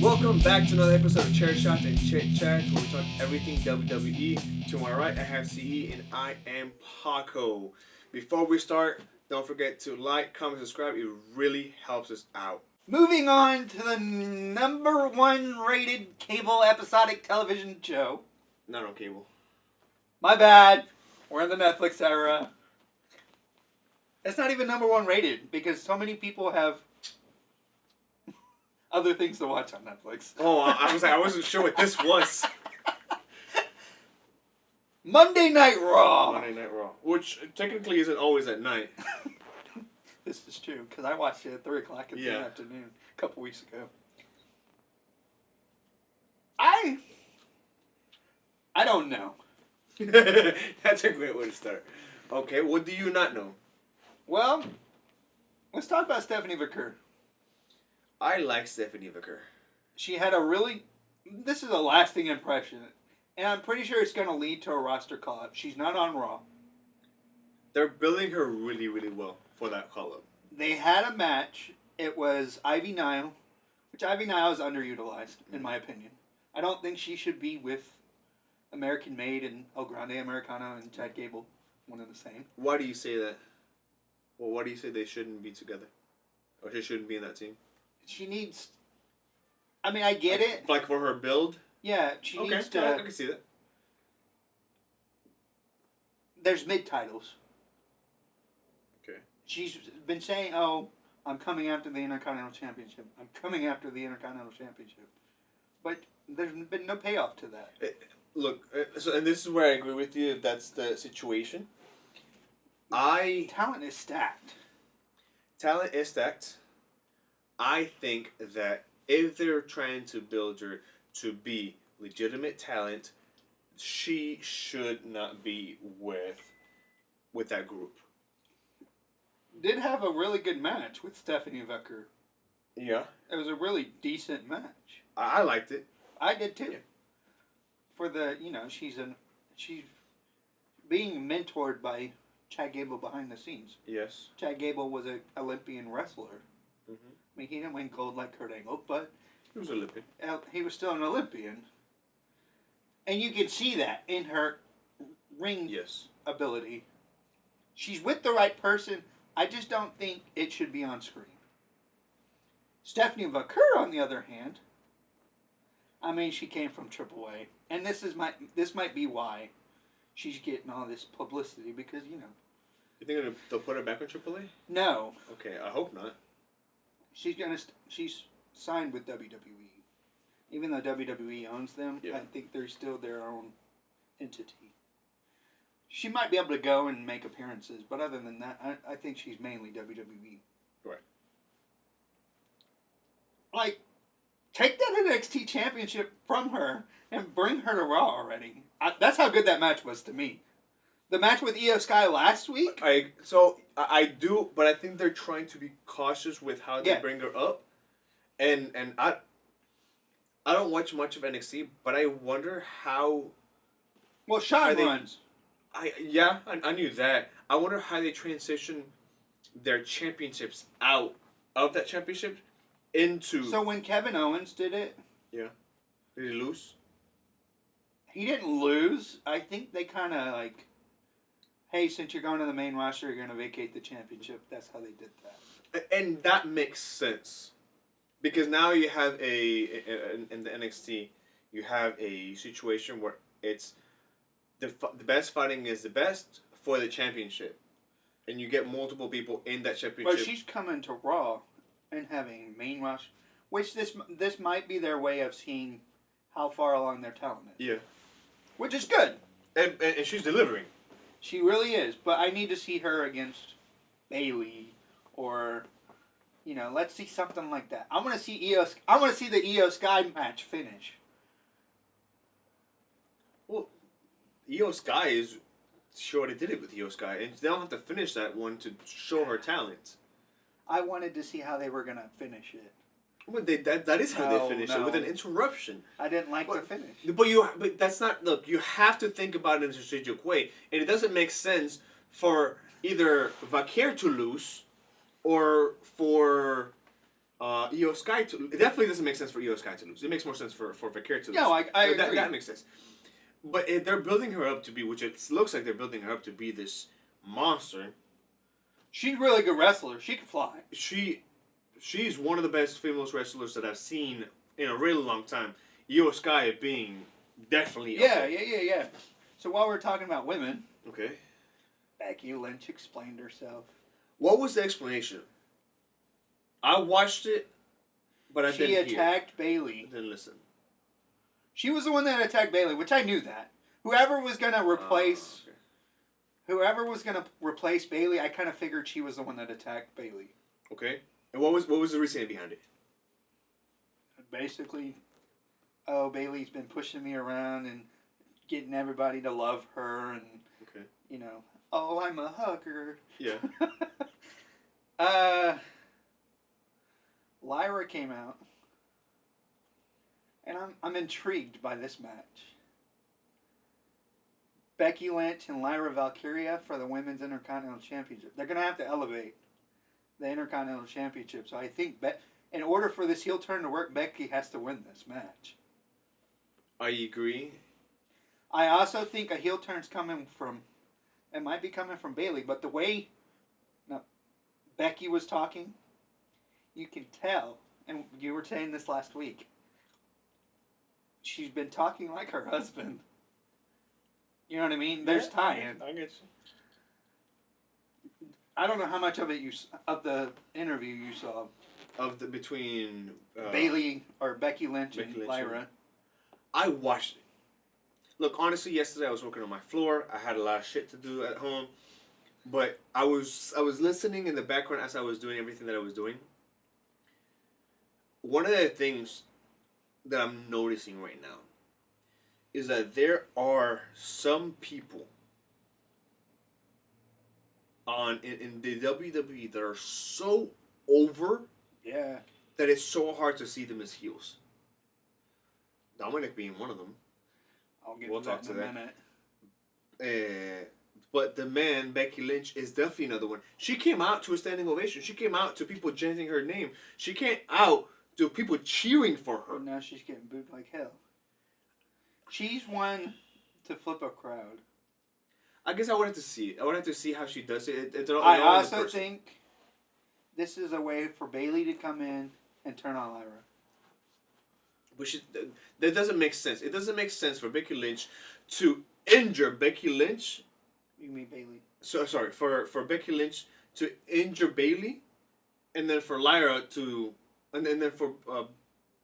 Welcome back to another episode of Chair Shots and Chit Chats, where we talk everything WWE. To my right, I have CE, and I am Paco. Before we start, don't forget to like, comment, subscribe. It really helps us out. Moving on to the number one rated cable episodic television show. Not on cable. My bad. We're in the Netflix era. It's not even number one rated because so many people have other things to watch on Netflix. Oh, I wasn't sure what this was. Monday Night Raw. Monday Night Raw, which technically isn't always at night. This is true because I watched it at 3 o'clock in the afternoon a couple weeks ago. I don't know. That's a great way to start. Okay, what do you not know? Well, let's talk about Stephanie Vaquer. I like Stephanie Vaquer. She had a really... This is a lasting impression. And I'm pretty sure it's going to lead to a roster call-up. She's not on Raw. They're building her really, really well for that call-up. They had a match. It was Ivy Nile, which Ivy Nile is underutilized, in my opinion. I don't think she should be with American Made and El Grande Americano and Chad Gable. One and the same. Why do you say that? Well, why do you say they shouldn't be together? Or she shouldn't be in that team? She needs... I mean, I get it. Like for her build? Yeah, she needs to... I can see that. There's mid-titles. Okay. She's been saying, oh, I'm coming after the Intercontinental Championship. I'm coming after the Intercontinental Championship. But there's been no payoff to that. And this is where I agree with you, if that's the situation. Talent is stacked. Talent is stacked. I think that if they're trying to build her to be legitimate talent, she should not be with that group. Did have a really good match with Stephanie Vaquer. Yeah. It was a really decent match. I liked it. I did too. Yeah. For the, she's being mentored by Chad Gable behind the scenes. Yes. Chad Gable was an Olympian wrestler. Mm-hmm. I mean, he didn't win gold like Kurt Angle, but He was Olympian. He was still an Olympian. And you can see that in her ring ability. She's with the right person. I just don't think it should be on screen. Stephanie Vaquer, on the other hand, I mean, she came from AAA, and this might be why she's getting all this publicity because You think they'll put her back on AAA? No. Okay, I hope not. She's signed with WWE, even though WWE owns them. Yeah. I think they're still their own entity. She might be able to go and make appearances, but other than that, I think she's mainly WWE. Right. Like, take that NXT championship from her and bring her to Raw already. That's how good that match was to me. The match with Io Sky last week. I do, but I think they're trying to be cautious with how they bring her up, and I don't watch much of NXT, but I wonder how. Well, Sean runs. I knew that. I wonder how they transition their championships out of that championship into. So when Kevin Owens did it, did he lose? He didn't lose. I think they kind of like, hey, since you're going to the main roster, you're going to vacate the championship. That's how they did that. And that makes sense. Because now you have in the NXT, you have a situation where it's the best fighting is the best for the championship. And you get multiple people in that championship. But she's coming to Raw and having main roster, which this might be their way of seeing how far along their talent is. Yeah. Which is good. And she's delivering. She really is, but I need to see her against Bayley, or, let's see something like that. I want to see I want to see the Io Sky match finish. Well, Io Sky is. She already did it with Io Sky, and they don't have to finish that one to show her talent. I wanted to see how they were gonna finish it. Well, that is how they finish it, with an interruption. I didn't like the finish. But that's not... Look, you have to think about it in a strategic way. And it doesn't make sense for either Vaquer to lose or for Io Sky to it definitely doesn't make sense for Io Sky to lose. It makes more sense for Valkyria to lose. No, I agree. That makes sense. But if they're building her up to be, which it looks like they're building her up to be this monster. She's a really good wrestler. She can fly. She's one of the best female wrestlers that I've seen in a really long time. Io Sky being definitely Yeah. So while we're talking about women, okay, Becky Lynch explained herself. What was the explanation? I watched it, but I didn't hear. She attacked Bayley. I didn't listen. She was the one that attacked Bayley, which I knew that. Whoever was gonna replace Bayley, I kind of figured she was the one that attacked Bayley. Okay. And what was the reasoning behind it? Basically, Bayley's been pushing me around and getting everybody to love her, and I'm a hugger. Yeah. Lyra came out, and I'm intrigued by this match. Becky Lynch and Lyra Valkyria for the Women's Intercontinental Championship. They're going to have to elevate the Intercontinental Championship. So I think in order for this heel turn to work, Becky has to win this match. I agree. I also think a heel turn's might be coming from Bayley, but the way Becky was talking, you can tell, and you were saying this last week, she's been talking like her husband. You know what I mean? There's tie-in. I get you. I don't know how much of the interview you saw. Between Bayley or Becky Lynch and Lyra. I watched it. Look, honestly, yesterday I was working on my floor. I had a lot of shit to do at home, but I was listening in the background as I was doing everything that I was doing. One of the things that I'm noticing right now is that there are some people in the WWE that are so over that it's so hard to see them as heels. Dominic being one of them. We'll talk to that in a minute. But the man, Becky Lynch, is definitely another one. She came out to a standing ovation. She came out to people chanting her name. She came out to people cheering for her. But now she's getting booed like hell. She's one to flip a crowd. I guess I wanted to see it. I wanted to see how she does it. I also think this is a way for Bayley to come in and turn on Lyra. But that doesn't make sense. It doesn't make sense for Becky Lynch to injure Becky Lynch. You mean Bayley? So sorry for Becky Lynch to injure Bayley, and then for Lyra and then for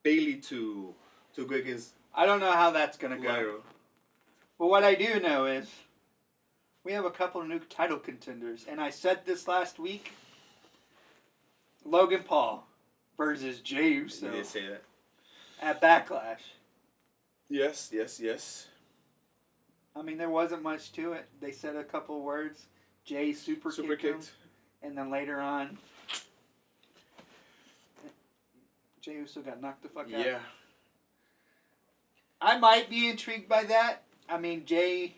Bayley to go against. I don't know how that's gonna go. Lyra. But what I do know is we have a couple of new title contenders, and I said this last week. Logan Paul versus Jey Uso. You did say that. At Backlash. Yes. I mean, there wasn't much to it. They said a couple words. Jey super kicked him, and then later on, Jey Uso got knocked the fuck out. Yeah. I might be intrigued by that. I mean, Jey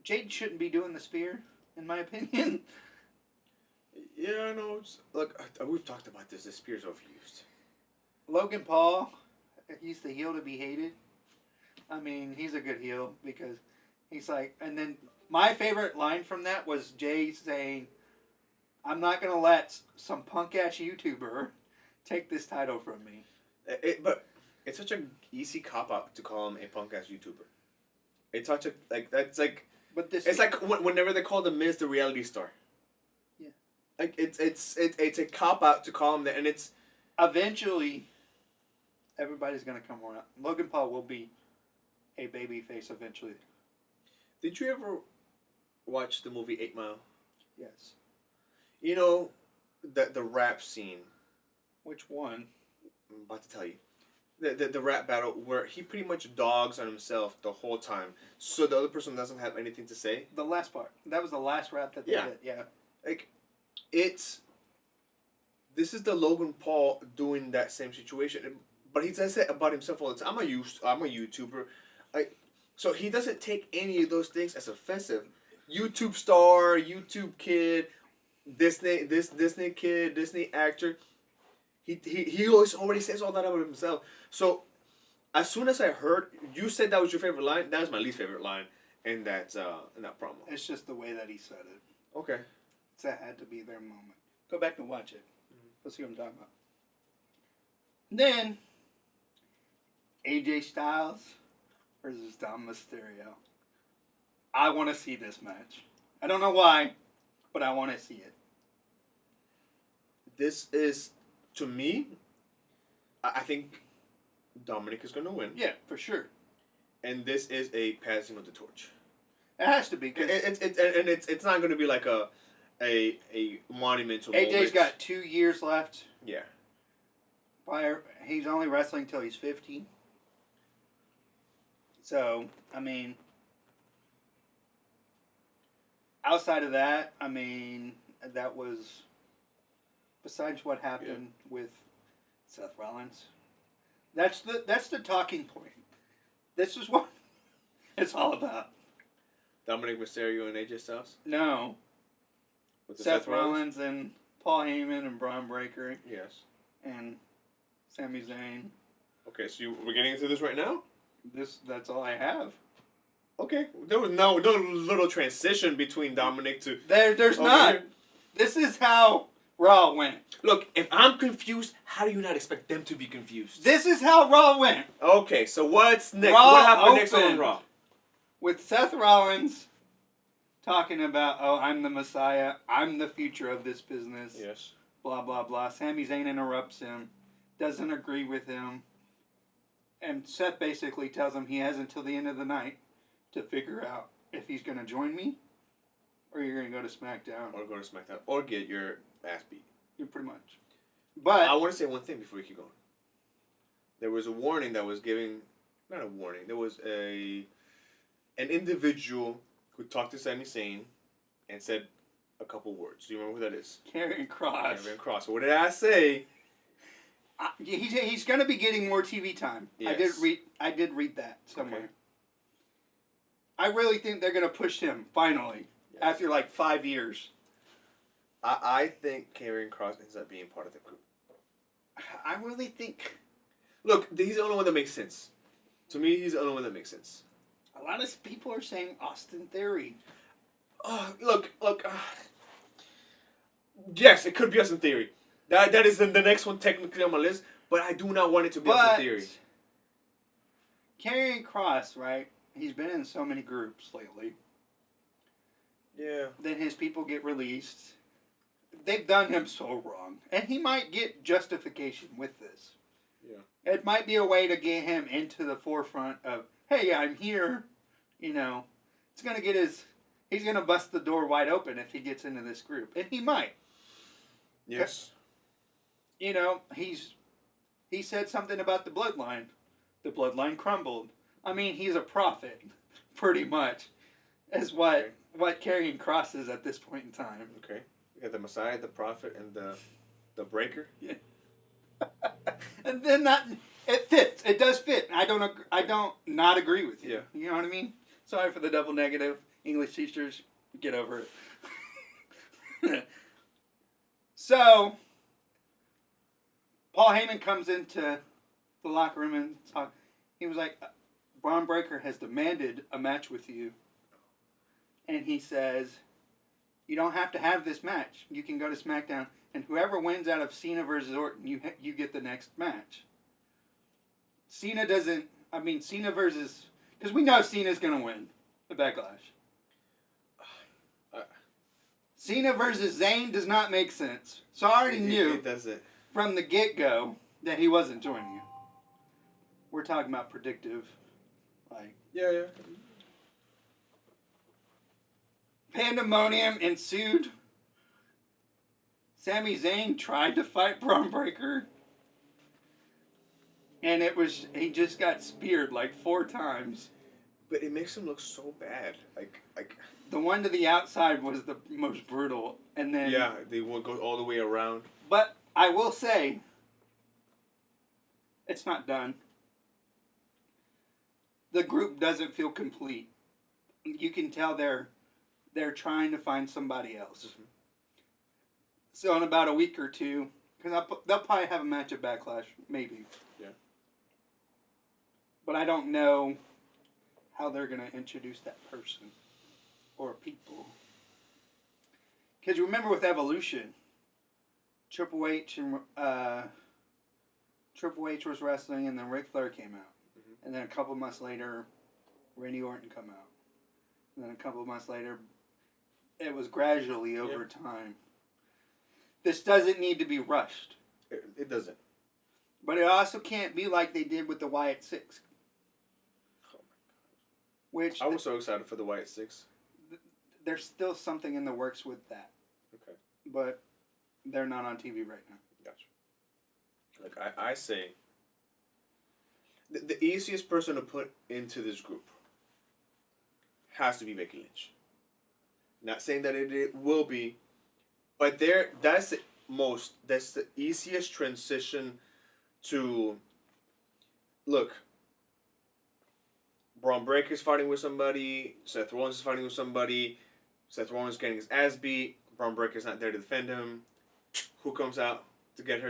shouldn't be doing the spear, in my opinion. Yeah, I know. Look, we've talked about this. The spear's overused. Logan Paul, he's the heel to be hated. I mean, he's a good heel because he's like... And then my favorite line from that was Jey saying, I'm not going to let some punk-ass YouTuber take this title from me. But it's such an easy cop-out to call him a punk-ass YouTuber. It's such a... That's like... But this it's like whenever they call The Miz the reality star. Yeah. Like, it's a cop-out to call him that, and it's... Eventually... Everybody's going to come around. Logan Paul will be a babyface eventually. Did you ever watch the movie 8 Mile? Yes. You know, the rap scene. Which one? I'm about to tell you. The rap battle where he pretty much dogs on himself the whole time, so the other person doesn't have anything to say. The last part. That was the last rap that they did. Yeah. Like, this is the Logan Paul doing that same situation. But he says it about himself all the time. I'm a YouTuber. So he doesn't take any of those things as offensive. YouTube star, YouTube kid, Disney kid, Disney actor. He always already says all that about himself. So, as soon as I heard you said that was your favorite line, that was my least favorite line in that promo. It's just the way that he said it. Okay. That had to be their moment. Go back and watch it. Let's see what I'm talking about. Then, AJ Styles versus Dom Mysterio. I want to see this match. I don't know why, but I want to see it. This is, to me, I think Dominic is going to win. Yeah, for sure. And this is a passing of the torch. It has to be. It's not going to be like a monumental AJ's moment. got 2 years left. Yeah. He's only wrestling till he's 50. So, I mean, outside of that, I mean, that was, besides what happened with Seth Rollins, that's the talking point. This is what it's all about. Dominic Mysterio and AJ Styles? No. Seth Rollins and Paul Heyman and Bron Breakker. Yes. And Sami Zayn. Okay, so we're getting into this right now? That's all I have. Okay. There was no little transition between Dominic to... There's not. Here. This is how Raw went. Look, if I'm confused, how do you not expect them to be confused? This is how Raw went. Okay, so what's next? What happened next on Raw? With Seth Rollins talking about, I'm the Messiah, I'm the future of this business. Yes. Blah, blah, blah. Sami Zayn interrupts him, doesn't agree with him. And Seth basically tells him he has until the end of the night to figure out if he's going to join me or you're going to go to SmackDown. Or go to SmackDown. Or get your ass beat. Yeah, pretty much. But I want to say one thing before we keep going. There was a warning that was giving... Not a warning. There was an individual who talked to Sami Zayn and said a couple words. Do you remember who that is? Karrion Kross. Karrion Kross. So what did I say? He's going to be getting more TV time. Yes. I did read that somewhere. Okay. I really think they're going to push him finally after like 5 years. I think Karrion Kross ends up being part of the group. I really think. Look, he's the only one that makes sense. To me, he's the only one that makes sense. A lot of people are saying Austin Theory. Look. Yes, it could be Austin Theory. That is the next one technically on my list, but I do not want it to be Austin Theory. Karrion Kross, right? He's been in so many groups lately. Yeah. Then his people get released. They've done him so wrong. And he might get justification with this. Yeah. It might be a way to get him into the forefront of, hey, I'm here. You know, it's going to get he's going to bust the door wide open if he gets into this group. And he might. Yes. You know, he said something about the bloodline. The bloodline crumbled. I mean, he's a prophet, pretty much, is what Karrion Kross is at this point in time. Okay. You got the Messiah, the prophet, and the breaker. Yeah. And then it fits. It does fit. I don't not agree with you. Yeah. You know what I mean? Sorry for the double negative. English teachers, get over it. So, Paul Heyman comes into the locker room and talk. He was like, Bron Breakker has demanded a match with you. And he says, you don't have to have this match. You can go to SmackDown, and whoever wins out of Cena versus Orton, you get the next match. Cena versus... Because we know Cena's going to win the Backlash. Cena versus Zayn does not make sense. So I already knew from the get-go that he wasn't joining you. We're talking about predictive. Yeah. Pandemonium ensued. Sami Zayn tried to fight Bron Breakker. And he just got speared like 4 times. But it makes him look so bad. Like the one to the outside was the most brutal. And then... Yeah, they will go all the way around. But I will say, it's not done. The group doesn't feel complete. You can tell they're trying to find somebody else. Mm-hmm. So in about a week or two, Because they'll probably have a match at Backlash, maybe. Yeah. But I don't know how they're going to introduce that person or people. Because you remember with Evolution, Triple H was wrestling, and then Ric Flair came out. Mm-hmm. And then a couple months later, Randy Orton come out. And then a couple of months later, it was gradually over time. This doesn't need to be rushed. It doesn't. But it also can't be like they did with the Wyatt Six. Oh my God. Which I was so excited for the Wyatt Six. There's still something in the works with that. Okay. But they're not on TV right now. Gotcha. Like I say, the easiest person to put into this group has to be Becky Lynch. Not saying that it will be, but that's the easiest transition to look. Bron Breakker is fighting with somebody. Seth Rollins is fighting with somebody. Seth Rollins is getting his ass beat. Bron Breakker's not there to defend him. Who comes out to get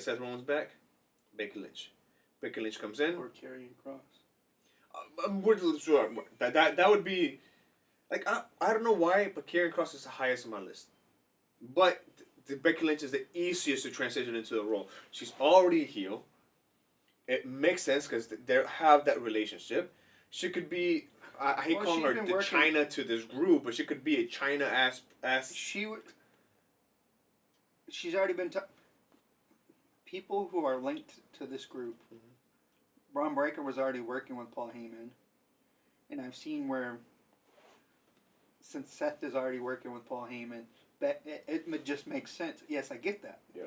Seth Rollins back? Becky Lynch. Becky Lynch comes in. Or Karrion Kross. That would be like I don't know why, but Karrion Kross is the highest on my list. But Becky Lynch is the easiest to transition into the role. She's already a heel. It makes sense because they have that relationship. She could be. I hate calling her the China to this group, but she could be a China ass. She's already been. People who are linked to this group. Mm-hmm. Bron Breakker was already working with Paul Heyman, and I've seen where. Since Seth is already working with Paul Heyman, it just makes sense. Yes, I get that. Yeah.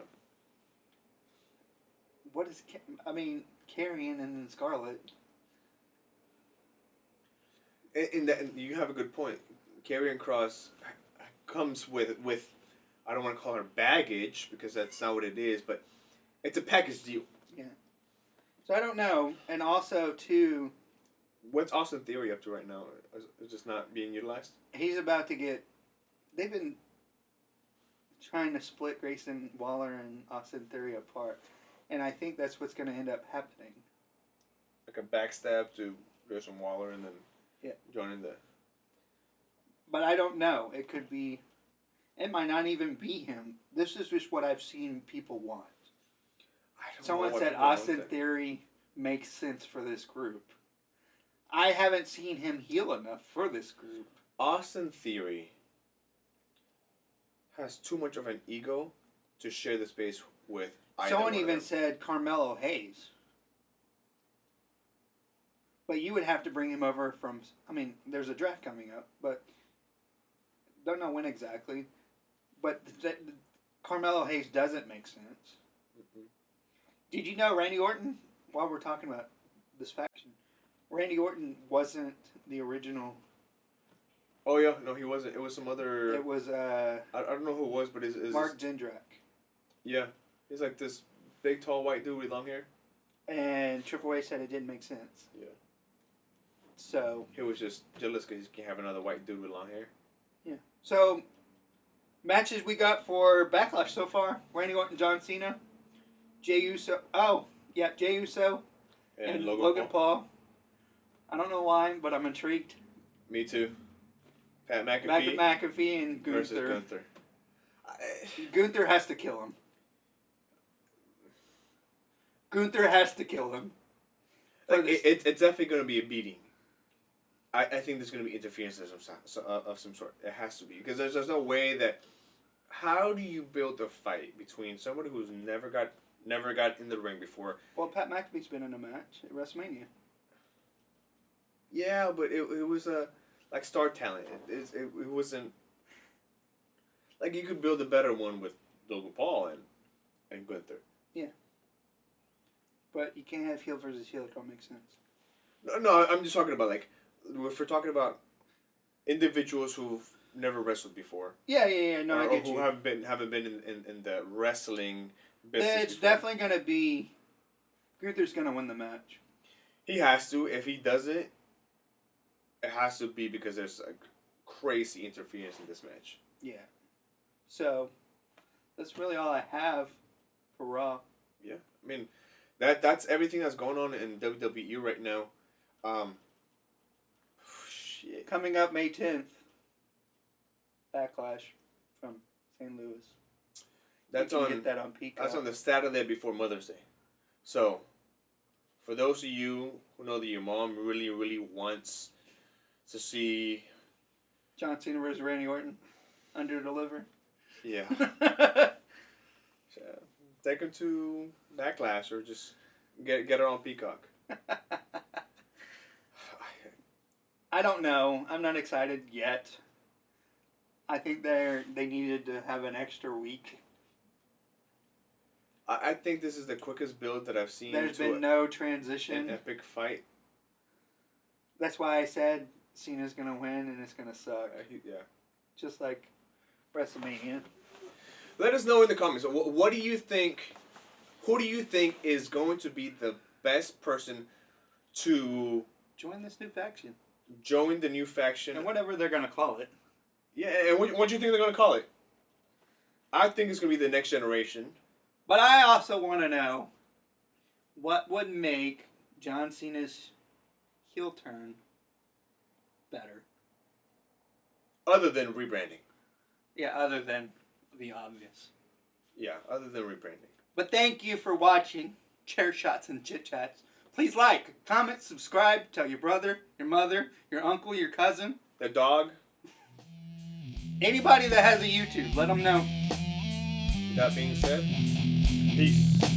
What is Karrion and Scarlett? And you have a good point. Karrion Kross comes with I don't want to call her baggage because that's not what it is, but it's a package deal. Yeah. So I don't know, and also too. What's Austin Theory up to right now? Is just not being utilized? He's about to get. They've been trying to split Grayson Waller and Austin Theory apart, and I think that's what's going to end up happening. Like a backstab to Grayson Waller and then joining the. But I don't know. It could be. It might not even be him. This is just what I've seen people want. Someone said Austin Theory makes sense for this group. I haven't seen him heel enough for this group. Austin Theory has too much of an ego to share the space with either. Someone even said Carmelo Hayes. But you would have to bring him over from... there's a draft coming up, but... Don't know when exactly. But Carmelo Hayes doesn't make sense. Mm-hmm. Did you know Randy Orton, while we're talking about this faction, Randy Orton wasn't the original... Oh, yeah. No, he wasn't. It was some other... It was... I don't know who it was, but it's Mark Jindrak. Yeah. He's like this big, tall, white dude with long hair. And Triple H said it didn't make sense. Yeah. So... He was just jealous because he can't have another white dude with long hair. Yeah. So, matches we got for Backlash so far. Randy Orton, John Cena. Jey Uso. Oh, yeah, Jey Uso. And Logan Paul. I don't know why, but I'm intrigued. Me too. Pat McAfee. And Gunther. Versus Gunther. Gunther has to kill him. Gunther has to kill him. Like, it's definitely going to be a beating. I think there's going to be interference of some sort. It has to be. Because there's no way that... How do you build a fight between somebody who's never got in the ring before? Well, Pat McAfee's been in a match at WrestleMania. Yeah, but it was like star talent. It wasn't... Like, you could build a better one with Logan Paul and Gunther. Yeah. But you can't have heel versus heel. It don't make sense. No, I'm just talking about, like... If we're talking about individuals who've never wrestled before. Yeah. No, I get you. Who haven't been in the wrestling business It's definitely going to be... Gunther's going to win the match. He has to. If he doesn't, it has to be because there's like crazy interference in this match. Yeah. So, that's really all I have for Raw. Yeah, I mean, that's everything that's going on in WWE right now. Shit. Coming up May 10th, Backlash from St. Louis. That's you can on. get that on Peacock. That's on the Saturday before Mother's Day. So, for those of you who know that your mom really, really wants to see John Cena versus Randy Orton, under deliver. Yeah. Take him to Backlash or just get her on Peacock. I don't know. I'm not excited yet. I think they needed to have an extra week. I think this is the quickest build that I've seen. There's been no transition. An epic fight. That's why I said Cena's going to win and it's going to suck. Yeah. Just like WrestleMania. Let us know in the comments. What do you think? Who do you think is going to be the best person to join this new faction? Join the new faction. And whatever they're going to call it. Yeah, and what do you think they're going to call it? I think it's going to be the next generation. But I also want to know what would make John Cena's heel turn better. Other than rebranding. Yeah, other than the obvious. Yeah, other than rebranding. But thank you for watching Chair Shots and Chit Chats. Please like, comment, subscribe, tell your brother, your mother, your uncle, your cousin. The dog. Anybody that has a YouTube, let them know. That being said, peace.